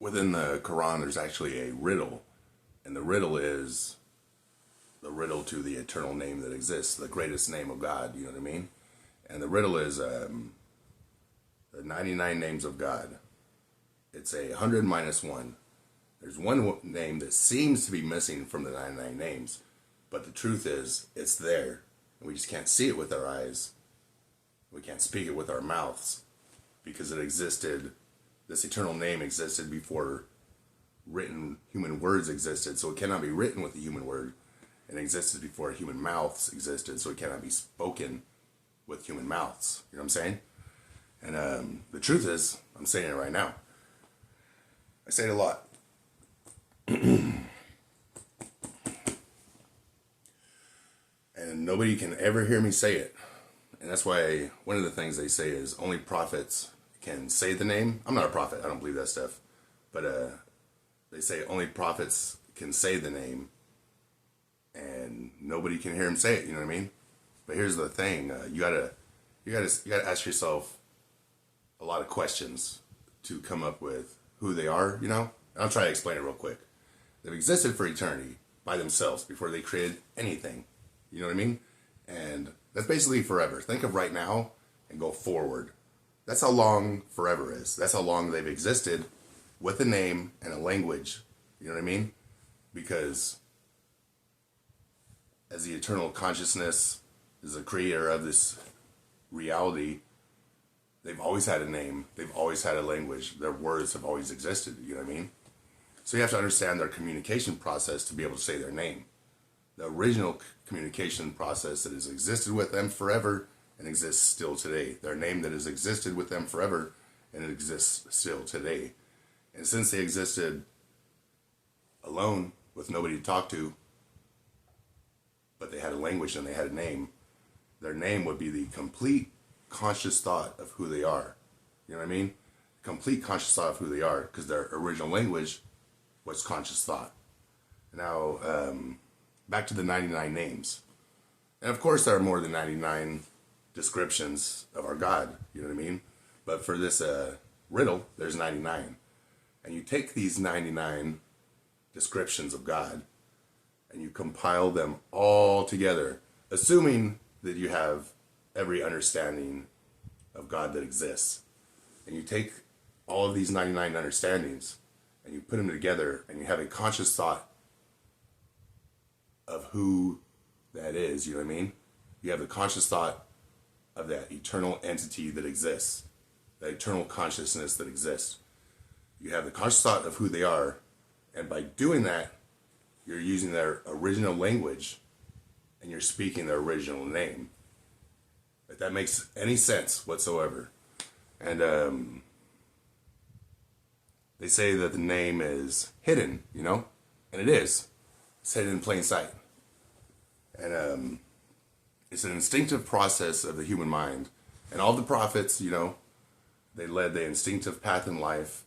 within the Quran, there's actually a riddle, and the riddle is the riddle to the eternal name that exists, the greatest name of God. You know what I mean? And the riddle is the 99 names of God. It's 100 minus one. There's one name that seems to be missing from the 99 names, but the truth is it's there, and we just can't see it with our eyes. We can't speak it with our mouths because it existed. This eternal name existed before written human words existed, so it cannot be written with a human word, and existed before human mouths existed, so it cannot be spoken with human mouths. You know what I'm saying? And the truth is, I'm saying it right now. I say it a lot. And nobody can ever hear me say it. And that's why one of the things they say is only prophets can say the name. I'm not a prophet. I don't believe that stuff. But they say only prophets can say the name, and nobody can hear him say it. You know what I mean? But here's the thing: you gotta ask yourself a lot of questions to come up with who they are. You know? And I'll try to explain it real quick. They've existed for eternity by themselves before they created anything. You know what I mean? And that's basically forever. Think of right now and go forward. That's how long forever is. That's how long they've existed with a name and a language. You know what I mean? Because as the eternal consciousness is the creator of this reality, they've always had a name. They've always had a language. Their words have always existed. You know what I mean? So you have to understand their communication process to be able to say their name. The original communication process that has existed with them forever and exists still today. Their name that has existed with them forever and it exists still today. And since they existed alone with nobody to talk to, but they had a language and they had a name, their name would be the complete conscious thought of who they are. You know what I mean? Complete conscious thought of who they are, because their original language was conscious thought. Now, back to the 99 names. And of course there are more than 99 descriptions of our God, you know what I mean? But for this riddle, there's 99. And you take these 99 descriptions of God and you compile them all together, assuming that you have every understanding of God that exists. And you take all of these 99 understandings and you put them together and you have a conscious thought of who that is, you know what I mean? You have the conscious thought of that eternal entity that exists, that eternal consciousness that exists. You have the conscious thought of who they are, and by doing that, you're using their original language and you're speaking their original name. If that makes any sense whatsoever. And they say that the name is hidden, you know? And it is. It's hidden in plain sight. And it's an instinctive process of the human mind. And all the prophets, you know, they led the instinctive path in life.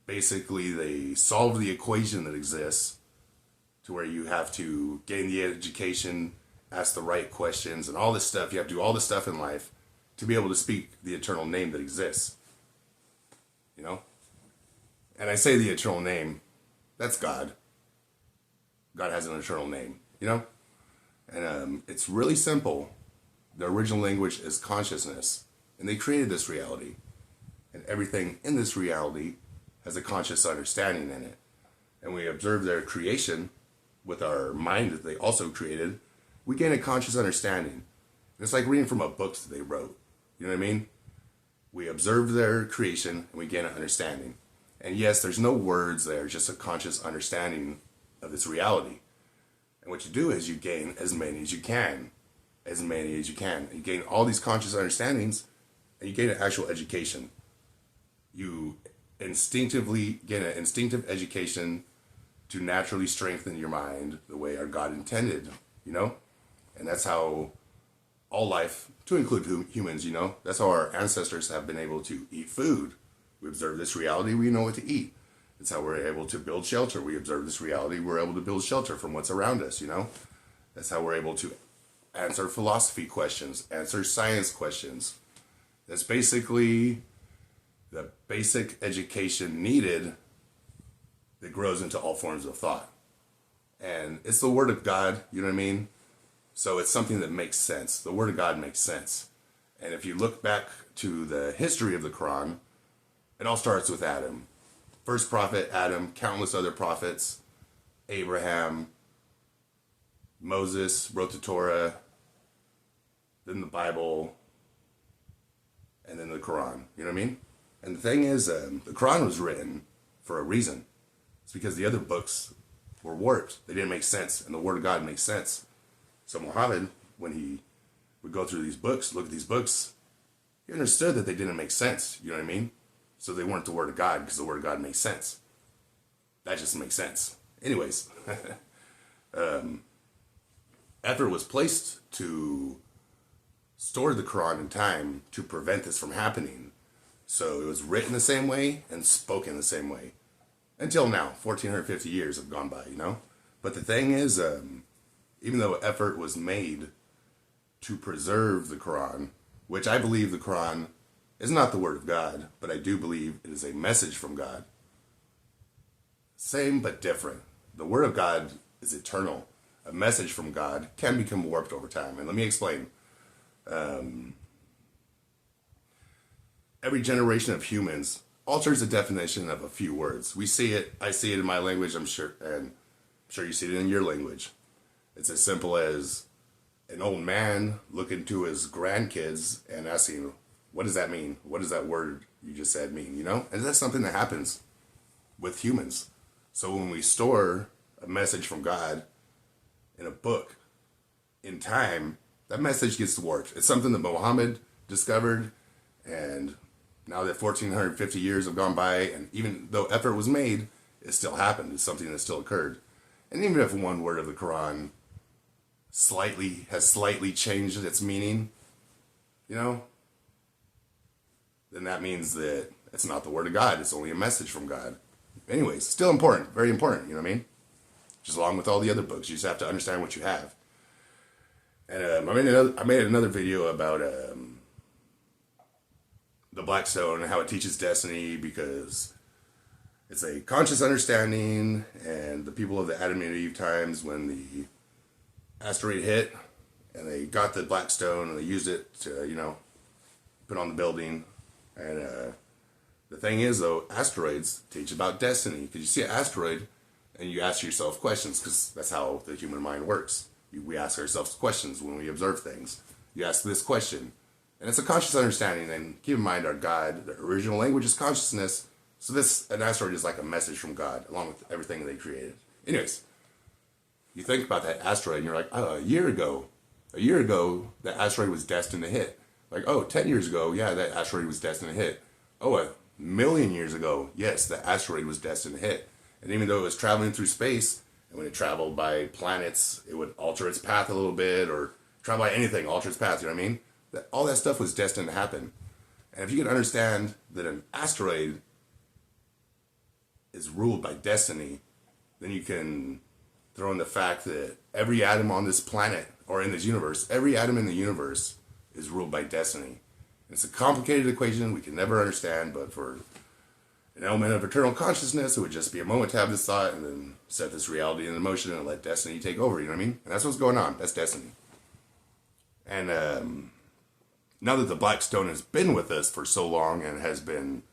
Basically, they solved the equation that exists to where you have to gain the education, ask the right questions, and all this stuff. You have to do all this stuff in life to be able to speak the eternal name that exists. You know? And I say the eternal name, that's God. God has an eternal name, you know? And it's really simple. The original language is consciousness. And they created this reality. And everything in this reality has a conscious understanding in it. And we observe their creation with our mind that they also created. We gain a conscious understanding. And it's like reading from a book that they wrote. You know what I mean? We observe their creation and we gain an understanding. And yes, there's no words there, just a conscious understanding of this reality. And what you do is you gain as many as you can. As many as you can. You gain all these conscious understandings and you gain an actual education. You instinctively gain an instinctive education to naturally strengthen your mind the way our God intended, you know? And that's how all life, to include humans, you know, that's how our ancestors have been able to eat food. We observe this reality, we know what to eat. It's how we're able to build shelter. We observe this reality, we're able to build shelter from what's around us, you know? That's how we're able to answer philosophy questions, answer science questions. That's basically the basic education needed that grows into all forms of thought. And it's the Word of God, you know what I mean? So it's something that makes sense. The Word of God makes sense. And if you look back to the history of the Quran, it all starts with Adam. First prophet, Adam, countless other prophets, Abraham, Moses wrote the Torah, then the Bible, and then the Quran. You know what I mean? And the thing is, the Quran was written for a reason. It's because the other books were warped. They didn't make sense, and the Word of God makes sense. So Muhammad, when he would go through these books, look at these books, he understood that they didn't make sense. You know what I mean? So they weren't the Word of God because the Word of God makes sense. That just makes sense. Anyways, effort was placed to store the Quran in time to prevent this from happening. So it was written the same way and spoken the same way. Until now, 1450 years have gone by, you know? But the thing is, even though effort was made to preserve the Quran, which I believe the Quran is not the Word of God, but I do believe it is a message from God. Same but different. The Word of God is eternal. A message from God can become warped over time. And let me explain. Every generation of humans alters the definition of a few words. We see it, I see it in my language, I'm sure, and I'm sure you see it in your language. It's as simple as an old man looking to his grandkids and asking, what does that mean? What does that word you just said mean, you know? And that's something that happens with humans. So when we store a message from God in a book, in time, that message gets warped. It's something that Muhammad discovered, and now that 1450 years have gone by, and even though effort was made, it still happened. It's something that still occurred. And even if one word of the Quran has slightly changed its meaning, you know, then that means that it's not the Word of God. It's only a message from God. Anyways, still important, very important, you know what I mean? Just along with all the other books, you just have to understand what you have. And I made another video about the Black Stone and how it teaches destiny, because it's a conscious understanding, and the people of the Adam and Eve times, when the asteroid hit and they got the Black Stone and they used it to, you know, put on the building. And the thing is, though, asteroids teach about destiny, because you see an asteroid and you ask yourself questions, because that's how the human mind works. We ask ourselves questions when we observe things. You ask this question, and it's a conscious understanding. And keep in mind, our God, the original language is consciousness. So an asteroid is like a message from God, along with everything they created. Anyways, you think about that asteroid, and you're like, oh, a year ago, that asteroid was destined to hit. Like, oh, 10 years ago, yeah, that asteroid was destined to hit. Oh, a million years ago, yes, the asteroid was destined to hit. And even though it was traveling through space, and when it traveled by planets, it would alter its path a little bit, or travel by anything, alter its path, you know what I mean? All that stuff was destined to happen. And if you can understand that an asteroid is ruled by destiny, then you can throw in the fact that every atom on this planet, or in this universe, every atom in the universe is ruled by destiny. It's a complicated equation we can never understand, but for an element of eternal consciousness, it would just be a moment to have this thought and then set this reality into motion and let destiny take over, you know what I mean? And that's what's going on. That's destiny. And now that the Black Stone has been with us for so long and has been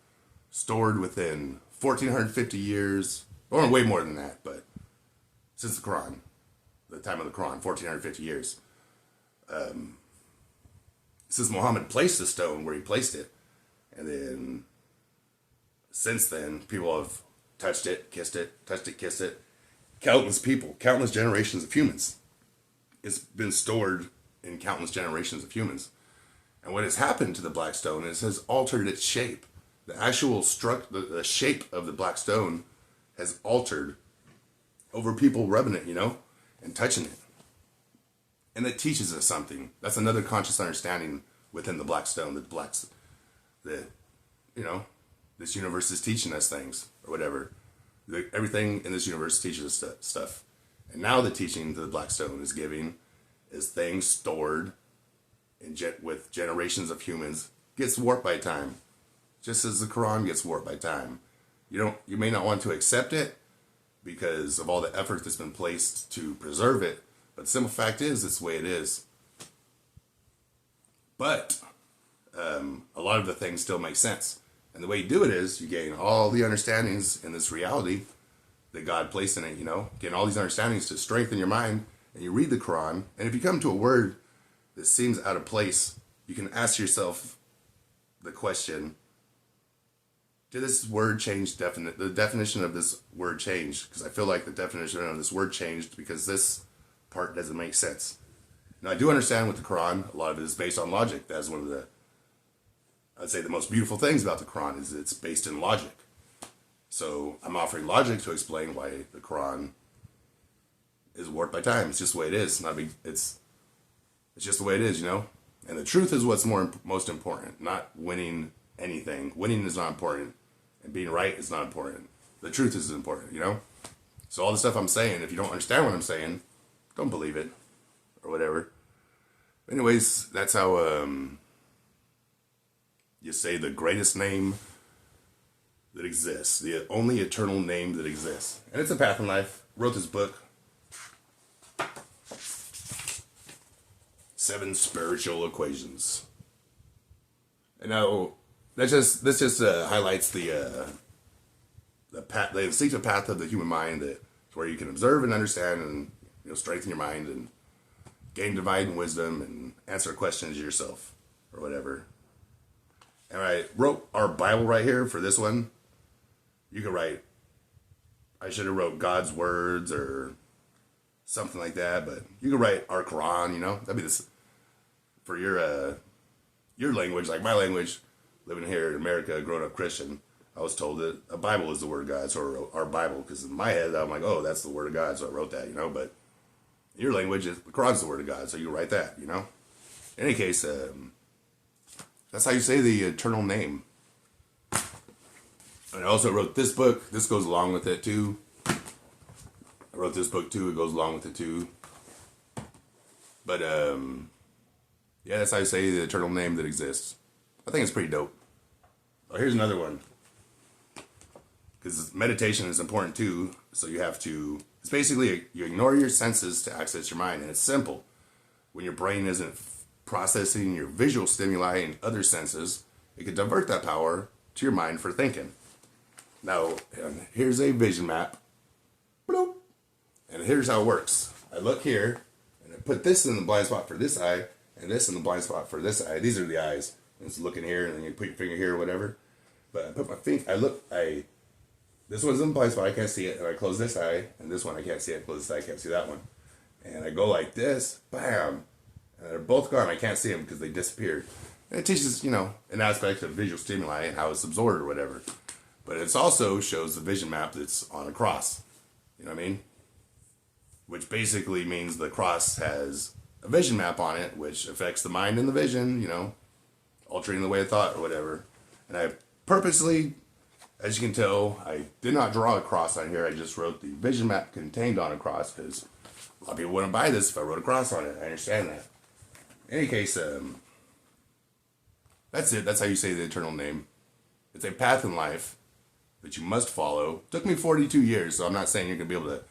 stored within 1450 years, or way more than that, but since the Quran, the time of the Quran, 1450 years. Since Muhammad placed the stone where he placed it, and then since then, people have touched it, kissed it, kissed it. Countless people, countless generations of humans. It's been stored in countless generations of humans. And what has happened to the Black Stone is it has altered its shape. The actual the shape of the Black Stone has altered over people rubbing it, you know, and touching it. And that teaches us something. That's another conscious understanding within the Black Stone, that, you know, this universe is teaching us things, or whatever. Everything in this universe teaches us stuff. And now the teaching that the Black Stone is giving is things stored with generations of humans gets warped by time. Just as the Quran gets warped by time. You may not want to accept it, because of all the effort that's been placed to preserve it. But the simple fact is, it's the way it is. But a lot of the things still make sense. And the way you do it is you gain all the understandings in this reality that God placed in it, gain all these understandings to strengthen your mind. And you read the Quran. And if you come to a word that seems out of place, you can ask yourself the question, did this word change the definition of this word changed? Because I feel like the definition of this word changed because this part doesn't make sense. Now, I do understand with the Quran, a lot of it is based on logic. That's one of the, I'd say, the most beautiful things about the Quran is it's based in logic. So I'm offering logic to explain why the Quran is warped by time. It's just the way it is. It's just the way it is, And the truth is what's most important, not winning anything. Winning is not important, and being right is not important. The truth is important, So all the stuff I'm saying, if you don't understand what I'm saying, don't believe it, or whatever. Anyways, that's how you say the greatest name that exists, the only eternal name that exists. And it's a path in life. Wrote this book, 7 Spiritual Equations. And now, this just highlights the instinctive path of the human mind, that where you can observe and understand and strengthen your mind and gain divine wisdom and answer questions yourself or whatever. And I wrote our Bible right here for this one. You could write, I should have wrote God's words or something like that, but you could write our Quran, that'd be this for your language, like my language, living here in America, growing up Christian. I was told that a Bible is the word of God, so I wrote our Bible, because in my head, I'm like, oh, that's the word of God, so I wrote that, but in your language, the Quran's the word of God, so you write that, In any case, that's how you say the eternal name. And I also wrote this book. This goes along with it, too. I wrote this book, too. It goes along with it, too. But, yeah, that's how you say the eternal name that exists. I think it's pretty dope. Oh, here's another one. Because meditation is important too, so you have to, it's basically, you ignore your senses to access your mind, and it's simple. When your brain isn't processing your visual stimuli and other senses, it can divert that power to your mind for thinking. Now, here's a vision map. Bloop. And here's how it works. I look here, and I put this in the blind spot for this eye, and this in the blind spot for this eye. These are the eyes. It's looking here, and then you put your finger here or whatever. But I put my finger, this one's in the blind spot, I can't see it, and I close this eye, and this one I can't see it, I close this eye, I can't see that one. And I go like this, bam, and they're both gone, I can't see them because they disappeared. And it teaches, an aspect of visual stimuli and how it's absorbed or whatever. But it also shows the vision map that's on a cross, you know what I mean? Which basically means the cross has a vision map on it, which affects the mind and the vision, altering the way of thought or whatever. And I purposely, as you can tell, I did not draw a cross on here. I just wrote the vision map contained on a cross, because a lot of people wouldn't buy this if I wrote a cross on it. I understand that. In any case, that's it. That's how you say the eternal name. It's a path in life that you must follow. It took me 42 years, so I'm not saying you're going to be able to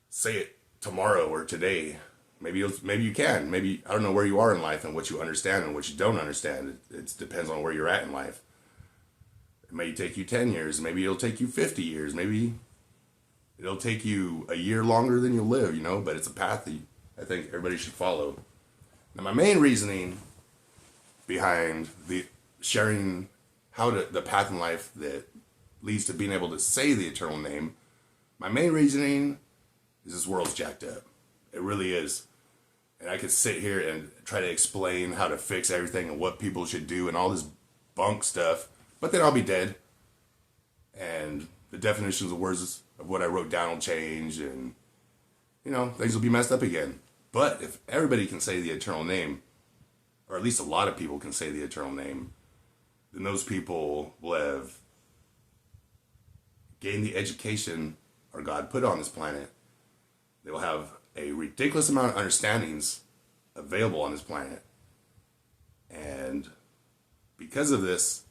say it tomorrow or today. Maybe you can. Maybe, I don't know where you are in life and what you understand and what you don't understand. It depends on where you're at in life. It may take you 10 years. Maybe it'll take you 50 years. Maybe it'll take you a year longer than you'll live, but it's a path that I think everybody should follow. Now, my main reasoning behind the sharing the path in life that leads to being able to say the eternal name, my main reasoning is this world's jacked up. It really is. And I could sit here and try to explain how to fix everything and what people should do and all this bunk stuff, but then I'll be dead. And the definitions of words of what I wrote down will change, and, things will be messed up again. But if everybody can say the eternal name, or at least a lot of people can say the eternal name, then those people will have gained the education our God put on this planet. They will have a ridiculous amount of understandings available on this planet. And because of this,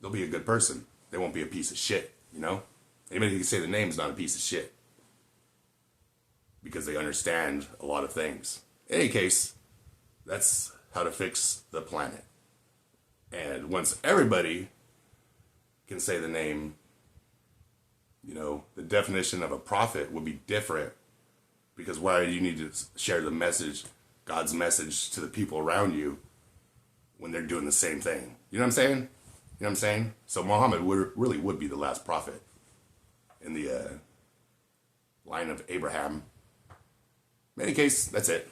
they'll be a good person. They won't be a piece of shit, Anybody who can say the name is not a piece of shit because they understand a lot of things. In any case, that's how to fix the planet. And once everybody can say the name, you know, the definition of a prophet would be different, because why do you need to share the message, God's message, to the people around you when they're doing the same thing? You know what I'm saying? You know what I'm saying? So Muhammad really would be the last prophet in the line of Abraham. In any case, that's it.